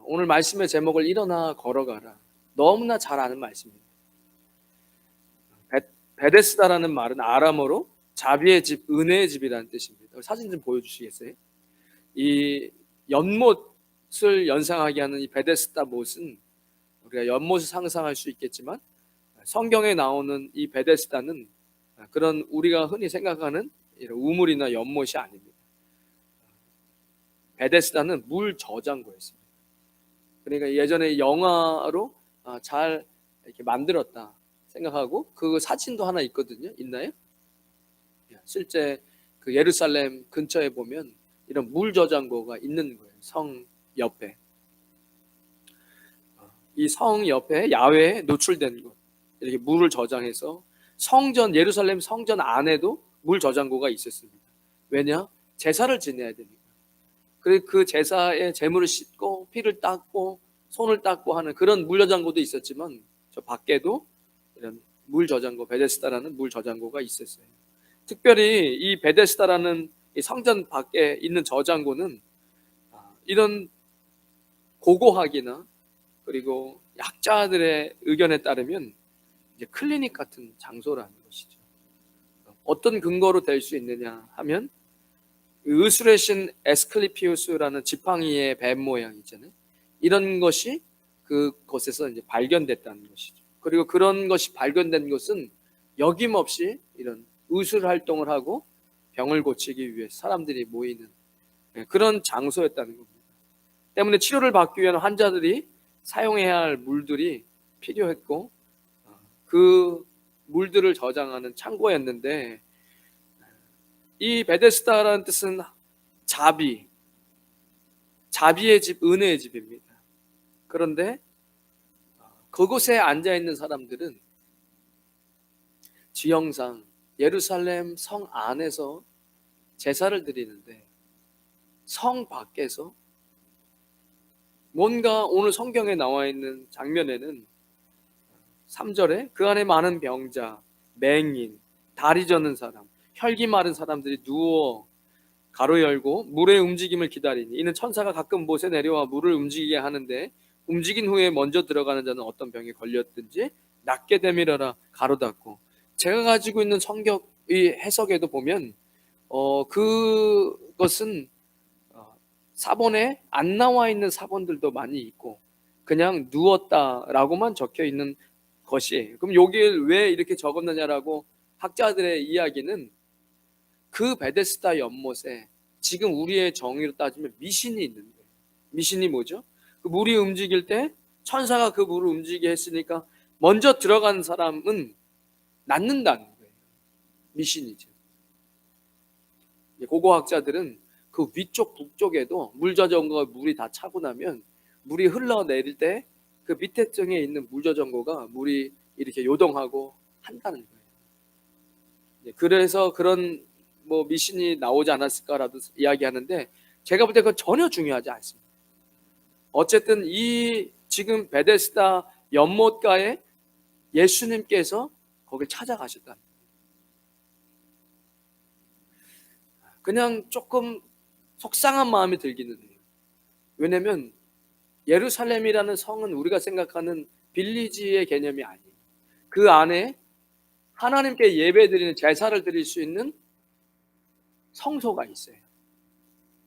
오늘 말씀의 제목을 일어나 걸어가라. 너무나 잘 아는 말씀입니다. 베데스다라는 말은 아람어로 자비의 집, 은혜의 집이라는 뜻입니다. 사진 좀 보여주시겠어요? 이 연못을 연상하게 하는 이 베데스다 못은 우리가 연못을 상상할 수 있겠지만 성경에 나오는 이 베데스다는 그런 우리가 흔히 생각하는 이런 우물이나 연못이 아닙니다. 베데스다는 물 저장고였습니다. 그러니까 예전에 영화로 잘 이렇게 만들었다 생각하고 그 사진도 하나 있거든요. 있나요? 실제 그 예루살렘 근처에 보면 이런 물 저장고가 있는 거예요. 성 옆에. 이 성 옆에 야외에 노출된 곳. 이렇게 물을 저장해서 성전, 예루살렘 성전 안에도 물 저장고가 있었습니다. 왜냐? 제사를 지내야 되니까. 그리고 그 제사에 제물을 씻고 피를 닦고 손을 닦고 하는 그런 물 저장고도 있었지만 저 밖에도 이런 물 저장고, 베데스다라는 물 저장고가 있었어요. 특별히 이 베데스다라는 이 성전 밖에 있는 저장고는 이런 고고학이나 그리고 약자들의 의견에 따르면 이제 클리닉 같은 장소라는 것이죠. 어떤 근거로 될 수 있느냐 하면 의술의 신 에스클리피우스라는 지팡이의 뱀 모양 있잖아요. 이런 것이 그곳에서 이제 발견됐다는 것이죠. 그리고 그런 것이 발견된 것은 여김없이 이런 의술 활동을 하고 병을 고치기 위해 사람들이 모이는 그런 장소였다는 겁니다. 때문에 치료를 받기 위한 환자들이 사용해야 할 물들이 필요했고 그 물들을 저장하는 창고였는데 이 베데스다라는 뜻은 자비의 집, 은혜의 집입니다. 그런데 그곳에 앉아있는 사람들은 지형상 예루살렘 성 안에서 제사를 드리는데 성 밖에서 뭔가 오늘 성경에 나와 있는 장면에는 3절에 그 안에 많은 병자, 맹인, 다리 저는 사람, 혈기 마른 사람들이 누워 가로 열고 물의 움직임을 기다리니 이는 천사가 가끔 못에 내려와 물을 움직이게 하는데 움직인 후에 먼저 들어가는 자는 어떤 병에 걸렸든지 낫게 되밀어라 가로 닫고. 제가 가지고 있는 성경의 해석에도 보면 그것은 사본에 안 나와 있는 사본들도 많이 있고 그냥 누웠다라고만 적혀 있는 것이에요. 그럼 여기를 왜 이렇게 적었느냐라고 학자들의 이야기는 그 베데스다 연못에 지금 우리의 정의로 따지면 미신이 있는 거예요. 미신이 뭐죠? 그 물이 움직일 때 천사가 그 물을 움직이게 했으니까 먼저 들어간 사람은 낫는다는 거예요. 미신이죠. 고고학자들은 그 위쪽 북쪽에도 물 저장고가 물이 다 차고 나면 물이 흘러내릴 때 그 밑에 층에 있는 물 저장고가 물이 이렇게 요동하고 한다는 거예요. 그래서 그런 뭐 미신이 나오지 않았을까라도 이야기하는데 제가 볼 때 그건 전혀 중요하지 않습니다. 어쨌든 이 지금 베데스다 연못가에 예수님께서 거길 찾아가셨다. 그냥 조금 속상한 마음이 들기는 해요. 왜냐하면 예루살렘이라는 성은 우리가 생각하는 빌리지의 개념이 아니에요. 그 안에 하나님께 예배드리는 제사를 드릴 수 있는 성소가 있어요.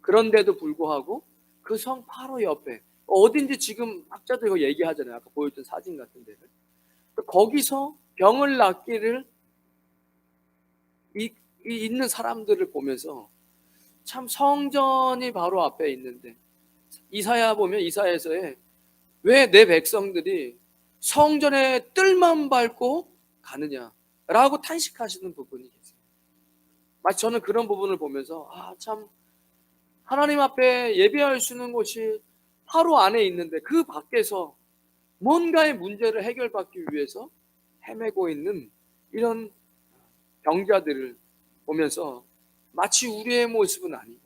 그런데도 불구하고 그 성 바로 옆에 어딘지 지금 학자들 이거 얘기하잖아요. 아까 보여줬던 사진 같은 데를. 거기서 병을 낫기를 있는 사람들을 보면서 참 성전이 바로 앞에 있는데 이사야 보면 이사야서에 왜 내 백성들이 성전의 뜰만 밟고 가느냐라고 탄식하시는 부분이 계세요. 마치 저는 그런 부분을 보면서 참 하나님 앞에 예배할 수 있는 곳이 바로 안에 있는데 그 밖에서 뭔가의 문제를 해결받기 위해서 헤매고 있는 이런 병자들을 보면서 마치 우리의 모습은 아니다.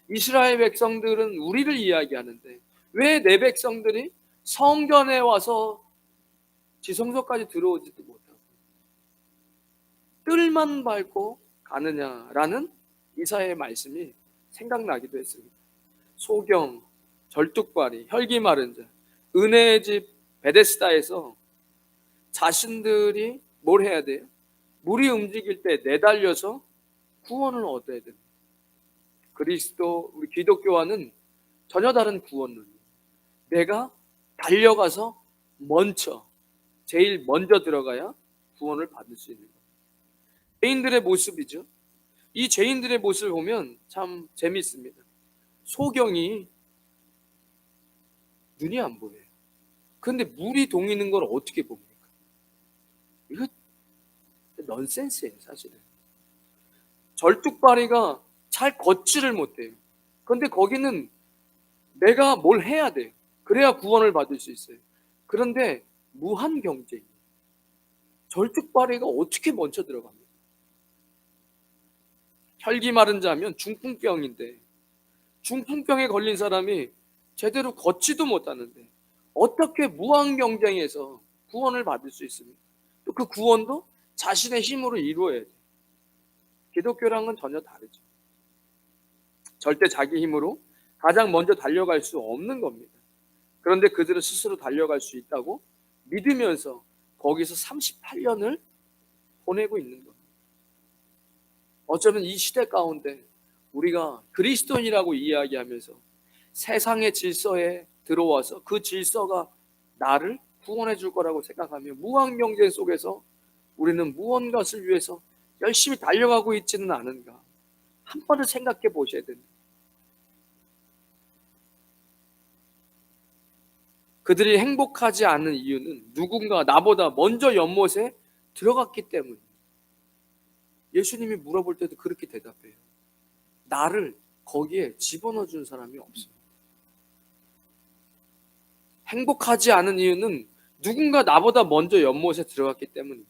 이스라엘 백성들은 우리를 이야기하는데 왜 내 백성들이 성전에 와서 지성소까지 들어오지도 못하고 뜰만 밟고 가느냐라는 이사야의 말씀이 생각나기도 했습니다. 소경, 절뚝발이, 혈기 마른 자, 은혜의 집 베데스다에서 자신들이 뭘 해야 돼요? 물이 움직일 때 내달려서 구원을 얻어야 됩니다. 그리스도, 우리 기독교와는 전혀 다른 구원론이에요. 내가 달려가서 제일 먼저 들어가야 구원을 받을 수 있는 거예요. 죄인들의 모습이죠. 이 죄인들의 모습을 보면 참 재미있습니다. 소경이 눈이 안 보여요. 그런데 물이 동이는 걸 어떻게 봅니까? 이거 넌센스예요, 사실은. 절뚝발이가 잘 걷지를 못해요. 그런데 거기는 내가 뭘 해야 돼요. 그래야 구원을 받을 수 있어요. 그런데 무한 경쟁이에요. 절뚝발이가 어떻게 먼저 들어갑니까? 혈기 마른 자면 중풍병인데, 중풍병에 걸린 사람이 제대로 걷지도 못하는데 어떻게 무한 경쟁에서 구원을 받을 수 있습니까? 또 그 구원도 자신의 힘으로 이루어야 돼요. 기독교랑은 전혀 다르죠. 절대 자기 힘으로 가장 먼저 달려갈 수 없는 겁니다. 그런데 그들은 스스로 달려갈 수 있다고 믿으면서 거기서 38년을 보내고 있는 겁니다. 어쩌면 이 시대 가운데 우리가 그리스도인이라고 이야기하면서 세상의 질서에 들어와서 그 질서가 나를 구원해 줄 거라고 생각하며 무한 경쟁 속에서 우리는 무언가를 위해서 열심히 달려가고 있지는 않은가, 한 번을 생각해 보셔야 됩니다. 그들이 행복하지 않은 이유는 누군가 나보다 먼저 연못에 들어갔기 때문입니다. 예수님이 물어볼 때도 그렇게 대답해요. 나를 거기에 집어넣어 준 사람이 없어요. 행복하지 않은 이유는 누군가 나보다 먼저 연못에 들어갔기 때문입니다.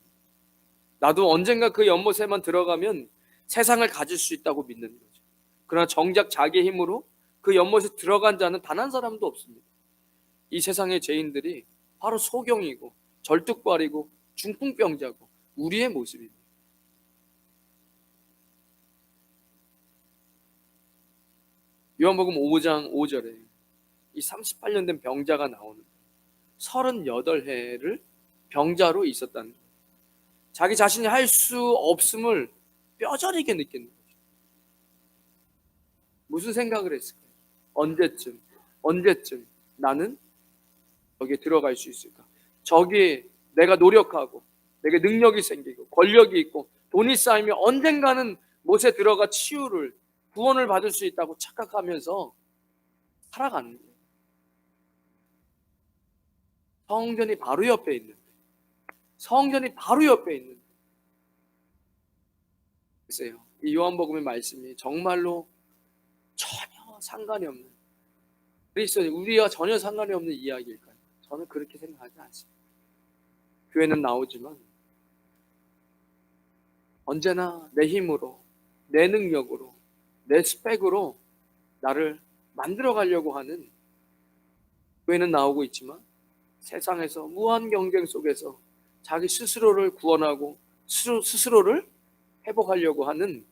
나도 언젠가 그 연못에만 들어가면 세상을 가질 수 있다고 믿는 거죠. 그러나 정작 자기 힘으로 그 연못에 들어간 자는 단 한 사람도 없습니다. 이 세상의 죄인들이 바로 소경이고 절뚝발이고 중풍병자고 우리의 모습입니다. 요한복음 5장 5절에 이 38년 된 병자가 나오는데 38해를 병자로 있었다는 거예요. 자기 자신이 할 수 없음을 뼈저리게 느끼는 거죠. 무슨 생각을 했을까요? 언제쯤 나는 여기에 들어갈 수 있을까? 저기에 내가 노력하고 내게 능력이 생기고 권력이 있고 돈이 쌓이면 언젠가는 못에 들어가 치유를, 구원을 받을 수 있다고 착각하면서 살아가는 거예요. 성전이 바로 옆에 있는데 글쎄요, 이 요한복음의 말씀이 정말로 전혀 상관이 없는, 그리스도인 우리와 전혀 상관이 없는 이야기일까요? 저는 그렇게 생각하지 않습니다. 교회는 나오지만 언제나 내 힘으로, 내 능력으로, 내 스펙으로 나를 만들어 가려고 하는 교회는 나오고 있지만 세상에서 무한 경쟁 속에서 자기 스스로를 구원하고 스스로를 회복하려고 하는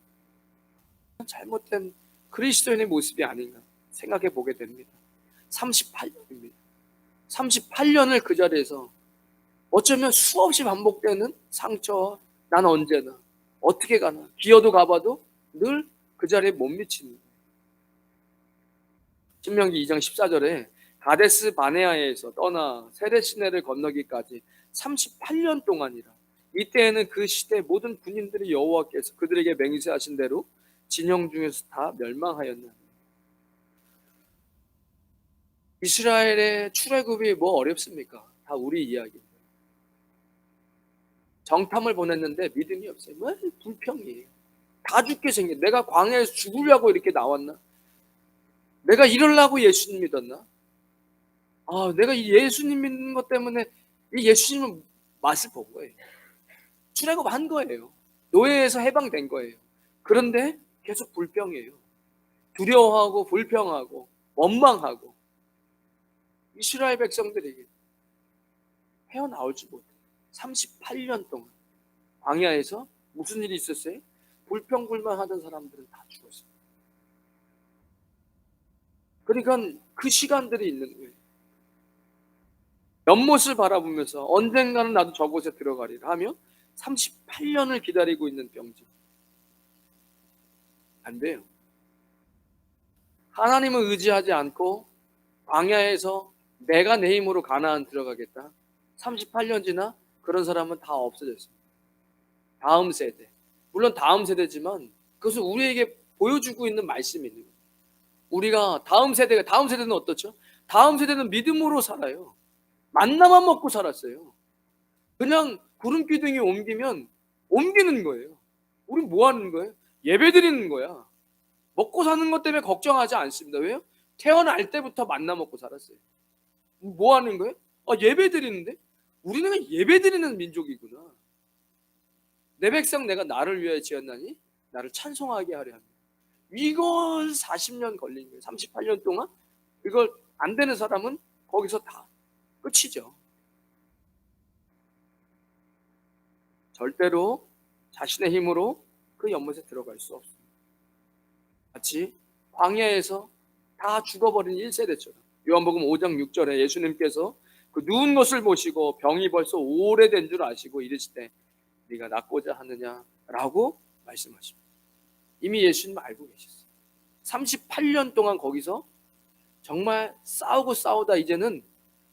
잘못된 그리스도인의 모습이 아닌가 생각해 보게 됩니다. 38년입니다. 38년을 그 자리에서 어쩌면 수없이 반복되는 상처와 난 언제나 어떻게 가나 기어도 가봐도 늘 그 자리에 못 미치는 거예요. 신명기 2장 14절에 가데스 바네아에서 떠나 세렛 시내를 건너기까지 38년 동안이라. 이때에는 그 시대 모든 군인들이 여호와께서 그들에게 맹세하신 대로 진영 중에서 다 멸망하였나. 이스라엘의 출애굽이 뭐 어렵습니까? 다 우리 이야기입니다. 정탐을 보냈는데 믿음이 없어요. 뭐 불평이에요. 다 죽게 생긴. 내가 광야에서 죽으려고 이렇게 나왔나? 내가 이러려고 예수님 믿었나? 내가 이 예수님 믿는 것 때문에 이 예수님은 맛을 본 거예요. 출애굽한 거예요. 노예에서 해방된 거예요. 그런데 계속 불평이에요. 두려워하고 불평하고 원망하고 이스라엘 백성들에게 헤어나올지 못해. 38년 동안 광야에서 무슨 일이 있었어요? 불평불만하던 사람들은 다 죽었어요. 그러니까 그 시간들이 있는 거예요. 연못을 바라보면서 언젠가는 나도 저곳에 들어가리라 하며 38년을 기다리고 있는 병자. 안 돼요. 하나님을 의지하지 않고 광야에서 내가 내 힘으로 가나안 들어가겠다. 38년 지나 그런 사람은 다 없어졌습니다. 다음 세대. 물론 다음 세대지만 그것은 우리에게 보여주고 있는 말씀이 있는 거예요. 우리가 다음 세대는 어떻죠? 다음 세대는 믿음으로 살아요. 만나만 먹고 살았어요. 그냥 구름 기둥이 옮기면 옮기는 거예요. 우린 뭐 하는 거예요? 예배 드리는 거야. 먹고 사는 것 때문에 걱정하지 않습니다. 왜요? 태어날 때부터 만나 먹고 살았어요. 뭐 하는 거예요? 예배 드리는데? 우리는 예배 드리는 민족이구나. 내 백성 내가 나를 위하여 지었나니 나를 찬송하게 하려 합니다. 이걸 40년 걸린 거예요. 38년 동안 이걸 안 되는 사람은 거기서 다 끝이죠. 절대로 자신의 힘으로 그 연못에 들어갈 수 없습니다. 마치 광야에서 다 죽어버린 1세대처럼 요한복음 5장 6절에 예수님께서 그 누운 것을 보시고 병이 벌써 오래된 줄 아시고 이르시되 네가 낫고자 하느냐라고 말씀하십니다. 이미 예수님 알고 계셨어요. 38년 동안 거기서 정말 싸우고 싸우다 이제는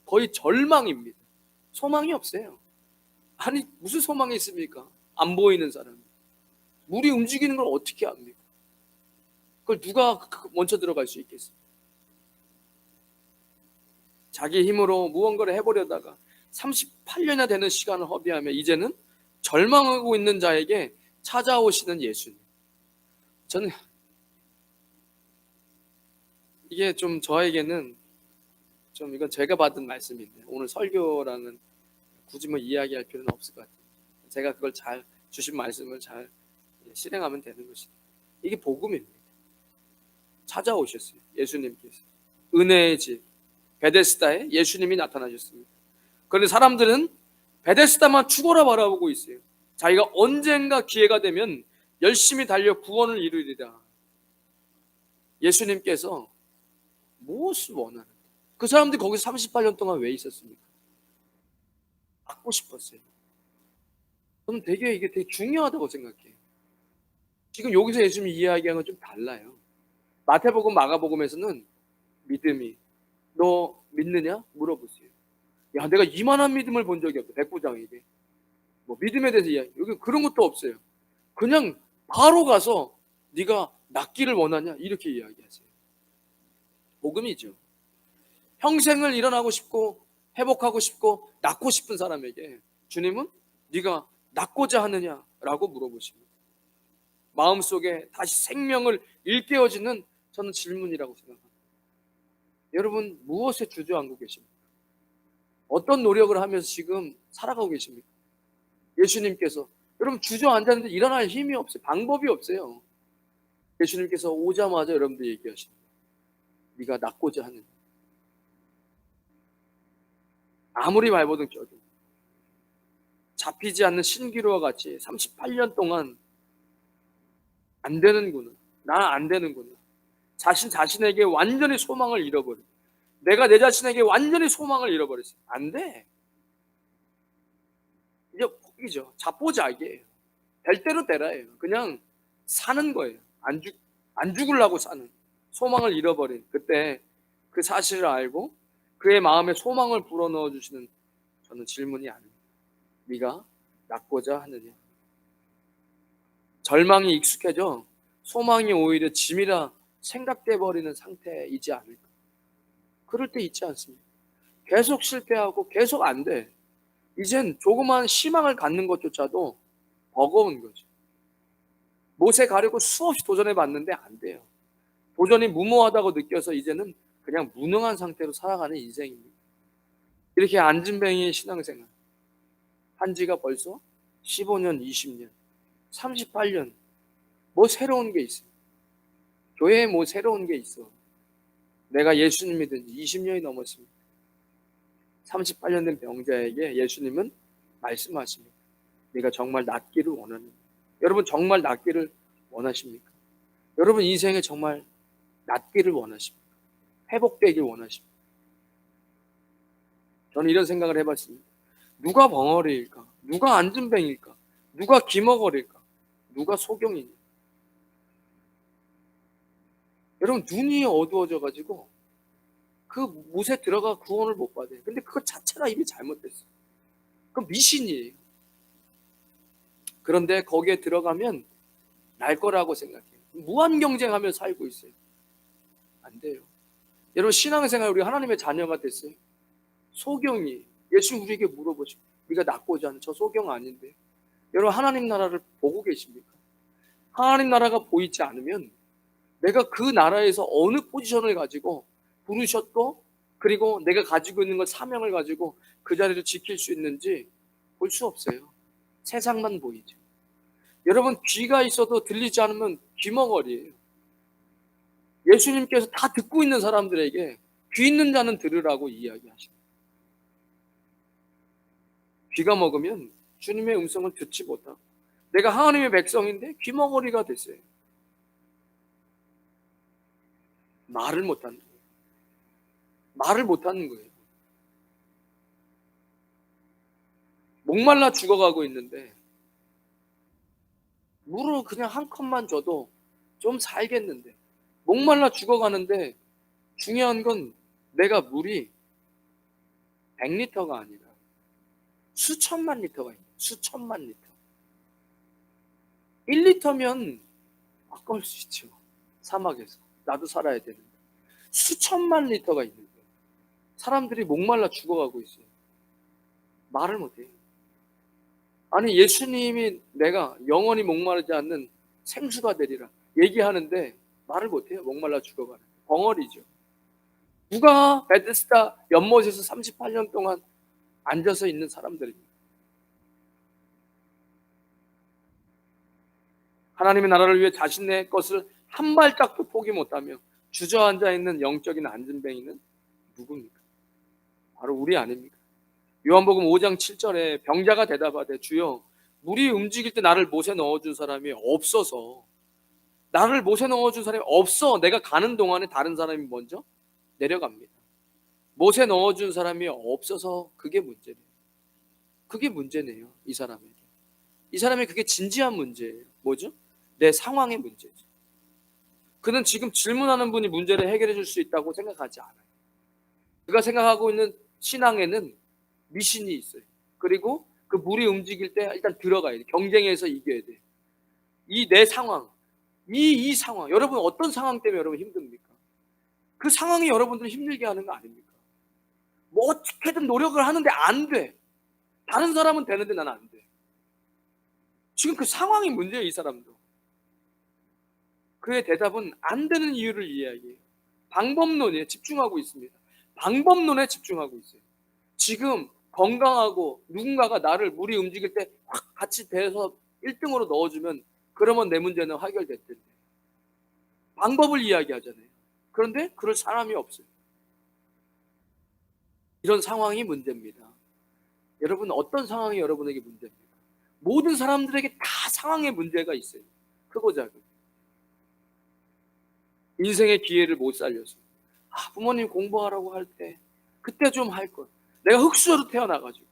거의 절망입니다. 소망이 없어요. 아니 무슨 소망이 있습니까? 안 보이는 사람. 물이 움직이는 걸 어떻게 압니까? 그걸 누가 먼저 들어갈 수 있겠어요? 자기 힘으로 무언가를 해보려다가 38년이나 되는 시간을 허비하며 이제는 절망하고 있는 자에게 찾아오시는 예수님. 저는 이게 좀 저에게는 좀 이건 제가 받은 말씀인데 오늘 설교랑은 굳이 뭐 이야기할 필요는 없을 것 같아요. 제가 그걸 잘 주신 말씀을 잘 실행하면 되는 것입니다. 이게 복음입니다. 찾아오셨어요. 예수님께서 은혜의 집 베데스다에 예수님이 나타나셨습니다. 그런데 사람들은 베데스다만 죽어라 바라보고 있어요. 자기가 언젠가 기회가 되면 열심히 달려 구원을 이루리라. 예수님께서 무엇을 원하는? 그 사람들이 거기서 38년 동안 왜 있었습니까? 받고 싶었어요. 저는 이게 되게 중요하다고 생각해요. 지금 여기서 예수님이 이야기하는 건 좀 달라요. 마태복음, 마가복음에서는 믿음이 너 믿느냐? 물어보세요. 야, 내가 이만한 믿음을 본 적이 없어. 백부장에게. 뭐 믿음에 대해서 이야기. 여기 그런 것도 없어요. 그냥 바로 가서 네가 낫기를 원하냐? 이렇게 이야기하세요. 복음이죠. 평생을 일어나고 싶고 회복하고 싶고 낫고 싶은 사람에게 주님은 네가 낫고자 하느냐라고 물어보십니다. 마음속에 다시 생명을 일깨워지는 저는 질문이라고 생각합니다. 여러분 무엇에 주저앉고 계십니까? 어떤 노력을 하면서 지금 살아가고 계십니까? 예수님께서 여러분 주저앉았는데 일어날 힘이 없어요. 방법이 없어요. 예수님께서 오자마자 여러분들 얘기하십니다. 네가 낫고자 하느냐. 아무리 발버둥 쳐도 잡히지 않는 신기루와 같이 38년 동안 안 되는구나. 나는 안 되는구나. 자신에게 완전히 소망을 잃어버려. 내가 내 자신에게 완전히 소망을 잃어버렸어요. 안 돼. 이제 포기죠. 자포자기예요. 될 대로 되라예요. 그냥 사는 거예요. 안 죽으려고 사는. 소망을 잃어버린 그때 그 사실을 알고 그의 마음에 소망을 불어넣어 주시는 저는 질문이 아닙니다. 네가 낫고자 하느냐. 절망이 익숙해져 소망이 오히려 짐이라 생각돼 버리는 상태이지 않을까. 그럴 때 있지 않습니까? 계속 실패하고 계속 안 돼. 이젠 조그마한 희망을 갖는 것조차도 버거운 거죠. 못에 가려고 수없이 도전해 봤는데 안 돼요. 도전이 무모하다고 느껴서 이제는 그냥 무능한 상태로 살아가는 인생입니다. 이렇게 안진뱅이의 신앙생활 한 지가 벌써 15년, 20년, 38년 뭐 새로운 게 있어요. 교회에 뭐 새로운 게 있어. 내가 예수님 믿은 지 20년이 넘었습니다. 38년 된 병자에게 예수님은 말씀하십니다. 네가 정말 낫기를 원하는. 여러분 정말 낫기를 원하십니까? 여러분 인생에 정말 낫기를 원하십니까? 회복되길 원하십니다. 저는 이런 생각을 해봤습니다. 누가 벙어리일까? 누가 안진뱅일까? 누가 기머거릴까? 누가 소경이냐? 여러분, 눈이 어두워져 가지고 그 못에 들어가 구원을 못 받아요. 근데 그것 자체가 이미 잘못됐어요. 그건 미신이에요. 그런데 거기에 들어가면 날 거라고 생각해요. 무한 경쟁하며 살고 있어요. 안 돼요. 여러분, 신앙생활 우리 하나님의 자녀가 됐어요. 소경이 예수님 우리에게 물어보시고, 우리가 낳고자 하는 저 소경 아닌데, 여러분 하나님 나라를 보고 계십니까? 하나님 나라가 보이지 않으면 내가 그 나라에서 어느 포지션을 가지고 부르셨고, 그리고 내가 가지고 있는 것 사명을 가지고 그 자리를 지킬 수 있는지 볼 수 없어요. 세상만 보이죠. 여러분, 귀가 있어도 들리지 않으면 귀머거리예요. 예수님께서 다 듣고 있는 사람들에게 귀 있는 자는 들으라고 이야기하십니다. 귀가 먹으면 주님의 음성을 듣지 못하고, 내가 하나님의 백성인데 귀머거리가 됐어요. 말을 못하는 거예요. 말을 못하는 거예요. 목말라 죽어가고 있는데 물을 그냥 한 컵만 줘도 좀 살겠는데, 목말라 죽어가는데 중요한 건 내가 물이 100리터가 아니라 수천만 리터가 있는, 수천만 리터. 1리터면 아까울 수 있죠. 사막에서 나도 살아야 되는데 수천만 리터가 있는 거예요. 사람들이 목말라 죽어가고 있어요. 말을 못해요. 아니, 예수님이 내가 영원히 목마르지 않는 생수가 되리라 얘기하는데 말을 못해요. 목말라 죽어가는 벙어리죠. 누가 베데스다 연못에서 38년 동안 앉아서 있는 사람들입니다. 하나님의 나라를 위해 자신의 것을 한 발짝도 포기 못하며 주저앉아 있는 영적인 안진뱅이는 누굽니까? 바로 우리 아닙니까? 요한복음 5장 7절에 병자가 대답하되, 주여, 물이 움직일 때 나를 못에 넣어준 사람이 없어서, 나를 못에 넣어준 사람이 없어. 내가 가는 동안에 다른 사람이 먼저 내려갑니다. 못에 넣어준 사람이 없어서 그게 문제네요. 그게 문제네요. 이 사람에게. 이 사람의 그게 진지한 문제예요. 뭐죠? 내 상황의 문제죠. 그는 지금 질문하는 분이 문제를 해결해 줄 수 있다고 생각하지 않아요. 그가 생각하고 있는 신앙에는 미신이 있어요. 그리고 그 물이 움직일 때 일단 들어가야 돼. 경쟁에서 이겨야 돼. 이 내 상황, 이 상황, 여러분 어떤 상황 때문에 여러분 힘듭니까? 그 상황이 여러분들 힘들게 하는 거 아닙니까? 뭐 어떻게든 노력을 하는데 안 돼. 다른 사람은 되는데 나는 안 돼. 지금 그 상황이 문제예요. 이 사람도. 그의 대답은 안 되는 이유를 이야기해요. 방법론에 집중하고 있습니다. 방법론에 집중하고 있어요. 지금 건강하고 누군가가 나를 물이 움직일 때 확 같이 대서 1등으로 넣어주면 그러면 내 문제는 해결될 텐데. 방법을 이야기하잖아요. 그런데 그럴 사람이 없어요. 이런 상황이 문제입니다. 여러분, 어떤 상황이 여러분에게 문제입니까? 모든 사람들에게 다 상황에 문제가 있어요. 크고 작은. 인생의 기회를 못 살려서, 부모님 공부하라고 할 때 그때 좀 할 걸. 내가 흙수저로 태어나가지고.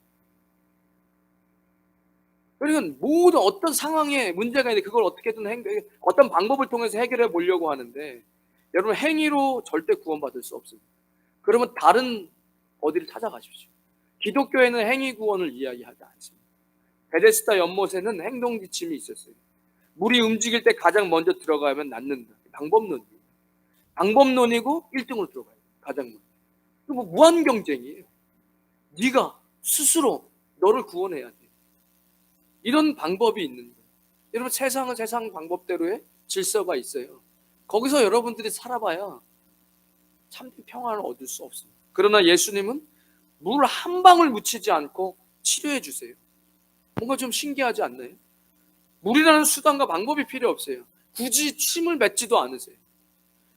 그러니까 모든 어떤 상황에 문제가 있는데 그걸 어떻게든 어떤 방법을 통해서 해결해 보려고 하는데, 여러분 행위로 절대 구원받을 수 없습니다. 그러면 다른 어디를 찾아가십시오. 기독교에는 행위 구원을 이야기하지 않습니다. 베데스다 연못에는 행동 지침이 있었어요. 물이 움직일 때 가장 먼저 들어가면 낫는다. 방법론이에요. 방법론이고 1등으로 들어가요. 가장 먼저. 뭐 무한 경쟁이에요. 네가 스스로 너를 구원해야 돼. 이런 방법이 있는 거예요. 여러분, 세상은 세상 방법대로의 질서가 있어요. 거기서 여러분들이 살아봐야 참된 평안을 얻을 수 없습니다. 그러나 예수님은 물 한 방울 묻히지 않고 치료해 주세요. 뭔가 좀 신기하지 않나요? 물이라는 수단과 방법이 필요 없어요. 굳이 침을 맺지도 않으세요.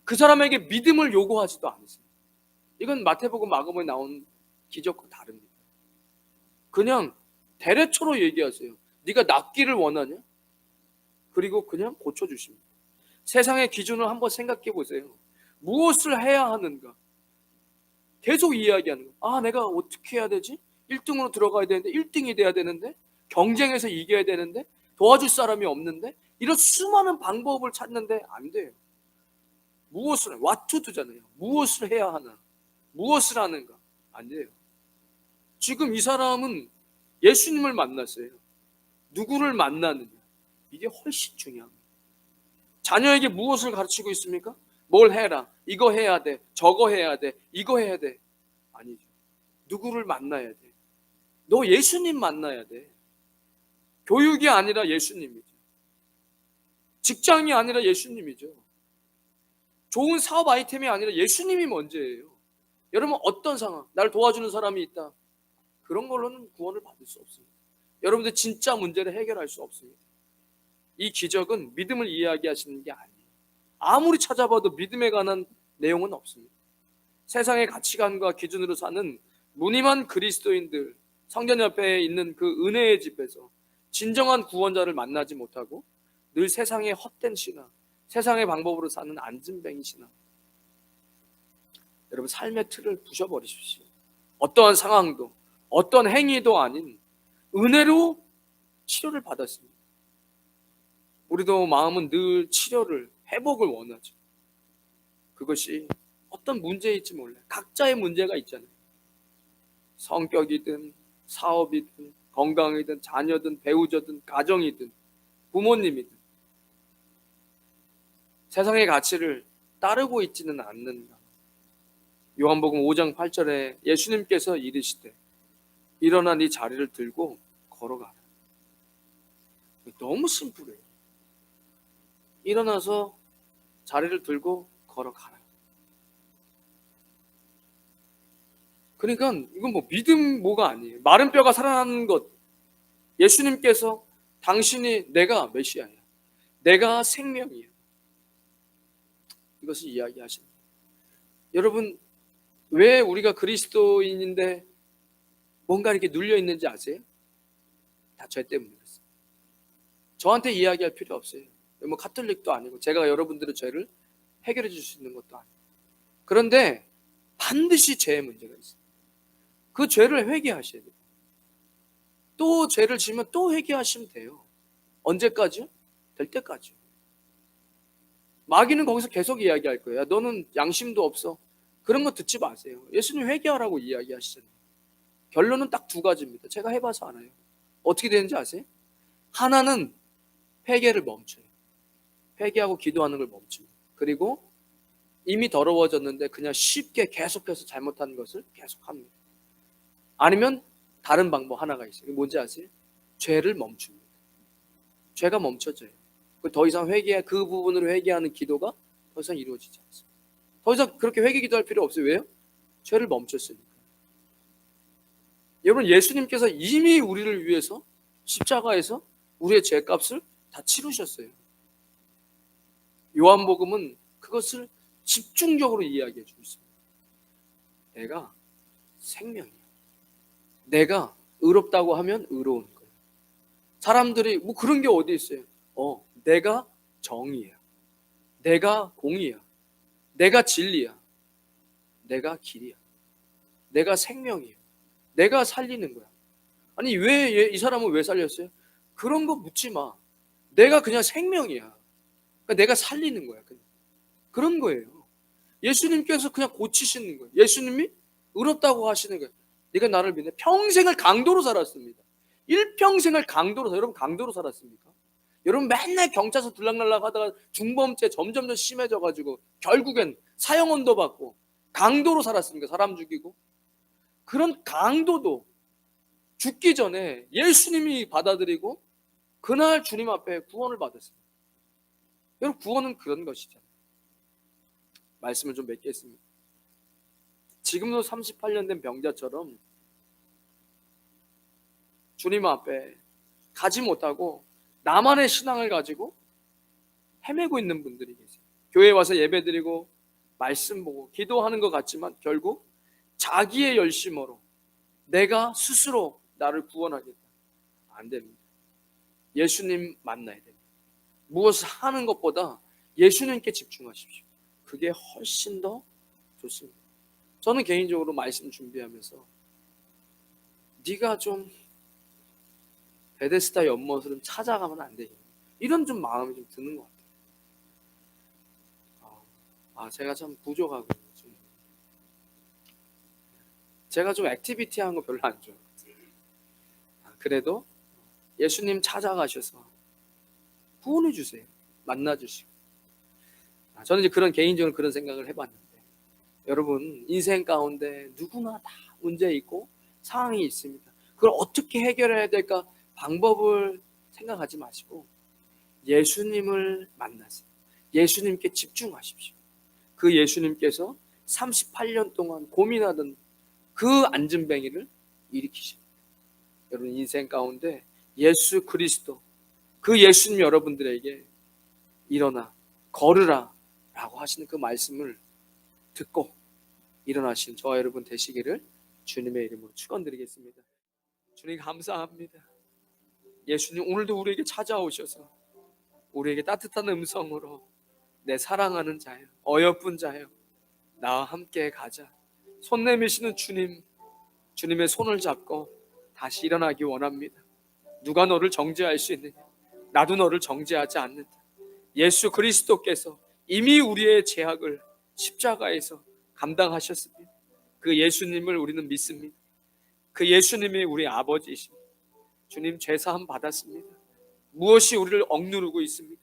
그 사람에게 믿음을 요구하지도 않으세요. 이건 마태복음 마가복음에 나온 기적과 다릅니다. 그냥 대레초로 얘기하세요. 네가 낫기를 원하냐? 그리고 그냥 고쳐주십니다. 세상의 기준을 한번 생각해 보세요. 무엇을 해야 하는가? 계속 이야기하는 거예요. 내가 어떻게 해야 되지? 1등으로 들어가야 되는데, 1등이 돼야 되는데, 경쟁에서 이겨야 되는데, 도와줄 사람이 없는데, 이런 수많은 방법을 찾는데 안 돼요. 무엇을, what to do잖아요. 무엇을 해야 하나? 무엇을 하는가? 안 돼요. 지금 이 사람은 예수님을 만났어요. 누구를 만나느냐? 이게 훨씬 중요합니다. 자녀에게 무엇을 가르치고 있습니까? 뭘 해라. 이거 해야 돼. 저거 해야 돼. 이거 해야 돼. 아니죠. 누구를 만나야 돼. 너 예수님 만나야 돼. 교육이 아니라 예수님이죠. 직장이 아니라 예수님이죠. 좋은 사업 아이템이 아니라 예수님이 먼저예요. 여러분, 어떤 상황, 나를 도와주는 사람이 있다. 그런 걸로는 구원을 받을 수 없습니다. 여러분들 진짜 문제를 해결할 수 없습니다. 이 기적은 믿음을 이야기하시는 게 아니에요. 아무리 찾아봐도 믿음에 관한 내용은 없습니다. 세상의 가치관과 기준으로 사는 무늬만 그리스도인들, 성전 옆에 있는 그 은혜의 집에서 진정한 구원자를 만나지 못하고 늘 세상의 헛된 신앙, 세상의 방법으로 사는 안진뱅이 신앙. 여러분, 삶의 틀을 부셔버리십시오. 어떠한 상황도, 어떤 행위도 아닌 은혜로 치료를 받았습니다. 우리도 마음은 늘 치료를, 회복을 원하죠. 그것이 어떤 문제일지 몰라요. 각자의 문제가 있잖아요. 성격이든 사업이든 건강이든 자녀든 배우자든 가정이든 부모님이든 세상의 가치를 따르고 있지는 않는가. 요한복음 5장 8절에 예수님께서 이르시되 일어나 네 자리를 들고 걸어가라. 너무 심플해요. 일어나서 자리를 들고 걸어가라. 그러니까 이건 뭐 믿음 뭐가 아니에요. 마른 뼈가 살아나는 것. 예수님께서 당신이 내가 메시아야. 내가 생명이야. 이것을 이야기하십니다. 여러분, 왜 우리가 그리스도인인데 뭔가 이렇게 눌려 있는지 아세요? 다 죄 때문에 그렇습니다. 저한테 이야기할 필요 없어요. 뭐 카톨릭도 아니고 제가 여러분들의 죄를 해결해 줄 수 있는 것도 아니고. 그런데 반드시 죄의 문제가 있어요. 그 죄를 회개하셔야 돼요. 또 죄를 지으면 또 회개하시면 돼요. 언제까지요? 될 때까지요. 마귀는 거기서 계속 이야기할 거예요. 너는 양심도 없어. 그런 거 듣지 마세요. 예수님 회개하라고 이야기하시잖아요. 결론은 딱 두 가지입니다. 제가 해봐서 알아요. 어떻게 되는지 아세요? 하나는 회개를 멈춰요. 회개하고 기도하는 걸 멈춥니다. 그리고 이미 더러워졌는데 그냥 쉽게 계속해서 잘못한 것을 계속합니다. 아니면 다른 방법 하나가 있어요. 뭔지 아세요? 죄를 멈춥니다. 죄가 멈춰져요. 더 이상 그 부분으로 회개하는 기도가 더 이상 이루어지지 않습니다. 더 이상 그렇게 회개 기도할 필요 없어요. 왜요? 죄를 멈췄으니까. 여러분, 예수님께서 이미 우리를 위해서 십자가에서 우리의 죄값을 다 치르셨어요. 요한복음은 그것을 집중적으로 이야기해 주고 있습니다. 내가 생명이야. 내가 의롭다고 하면 의로운 거예요. 사람들이 뭐 그런 게 어디 있어요? 내가 정의야. 내가 공의야. 내가 진리야. 내가 길이야. 내가 생명이야. 내가 살리는 거야. 아니, 왜 이 사람은 왜 살렸어요? 그런 거 묻지 마. 내가 그냥 생명이야. 그러니까 내가 살리는 거야. 그냥. 그런 거예요. 예수님께서 그냥 고치시는 거예요. 예수님이 의롭다고 하시는 거예요. 네가 나를 믿네. 평생을 강도로 살았습니다. 일평생을 강도로, 여러분 강도로 살았습니까? 여러분 맨날 경찰서 들락날락 하다가 중범죄 점점 더 심해져가지고 결국엔 사형원도 받고 강도로 살았습니까? 사람 죽이고. 그런 강도도 죽기 전에 예수님이 받아들이고 그날 주님 앞에 구원을 받았습니다. 여러분, 구원은 그런 것이잖아요. 말씀을 좀 맺겠습니다. 지금도 38년 된 병자처럼 주님 앞에 가지 못하고 나만의 신앙을 가지고 헤매고 있는 분들이 계세요. 교회에 와서 예배드리고 말씀 보고 기도하는 것 같지만 결국 자기의 열심으로 내가 스스로 나를 구원하겠다. 안 됩니다. 예수님 만나야 됩니다. 무엇을 하는 것보다 예수님께 집중하십시오. 그게 훨씬 더 좋습니다. 저는 개인적으로 말씀 준비하면서 네가 좀 베데스다 연못을 좀 찾아가면 안 되겠니? 이런 좀 마음이 좀 드는 것 같아요. 제가 참 부족하고 제가 좀 액티비티한 거 별로 안 좋아해요. 그래도 예수님 찾아가셔서 구원해 주세요. 만나 주시고. 저는 이제 그런 개인적으로 그런 생각을 해봤는데, 여러분 인생 가운데 누구나 다 문제 있고 상황이 있습니다. 그걸 어떻게 해결해야 될까 방법을 생각하지 마시고 예수님을 만나세요. 예수님께 집중하십시오. 그 예수님께서 38년 동안 고민하던 그 안진뱅이를 일으키십니다. 여러분 인생 가운데 예수 그리스도, 그 예수님 여러분들에게 일어나 걸으라 라고 하시는 그 말씀을 듣고 일어나신 저와 여러분 되시기를 주님의 이름으로 축원드리겠습니다. 주님 감사합니다. 예수님 오늘도 우리에게 찾아오셔서 우리에게 따뜻한 음성으로 내 사랑하는 자여, 어여쁜 자여, 나와 함께 가자. 손 내미시는 주님, 주님의 손을 잡고 다시 일어나기 원합니다. 누가 너를 정죄할 수 있느냐? 나도 너를 정죄하지 않는다. 예수 그리스도께서 이미 우리의 죄악을 십자가에서 감당하셨습니다. 그 예수님을 우리는 믿습니다. 그 예수님이 우리 아버지이십니다. 주님 죄사함 받았습니다. 무엇이 우리를 억누르고 있습니까?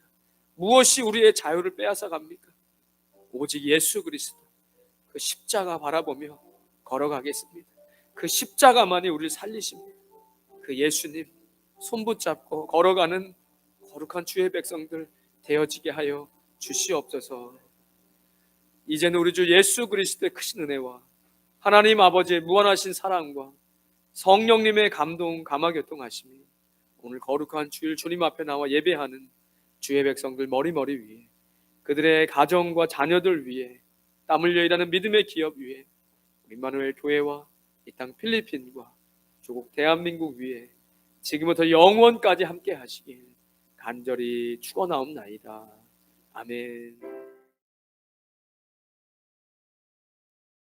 무엇이 우리의 자유를 빼앗아 갑니까? 오직 예수 그리스도 그 십자가 바라보며 걸어가겠습니다. 그 십자가만이 우리를 살리십니다. 그 예수님 손 붙잡고 걸어가는 거룩한 주의 백성들 되어지게 하여 주시옵소서. 이제는 우리 주 예수 그리스도의 크신 은혜와 하나님 아버지의 무한하신 사랑과 성령님의 감동 감화교통하심이 오늘 거룩한 주일 주님 앞에 나와 예배하는 주의 백성들 머리머리 위에, 그들의 가정과 자녀들 위에, 땀 흘려 일하는 믿음의 기업 위에, 임마누엘 교회와 이 땅 필리핀과 조국 대한민국 위에 지금부터 영원까지 함께 하시길 간절히 축원하옵나이다. 아멘.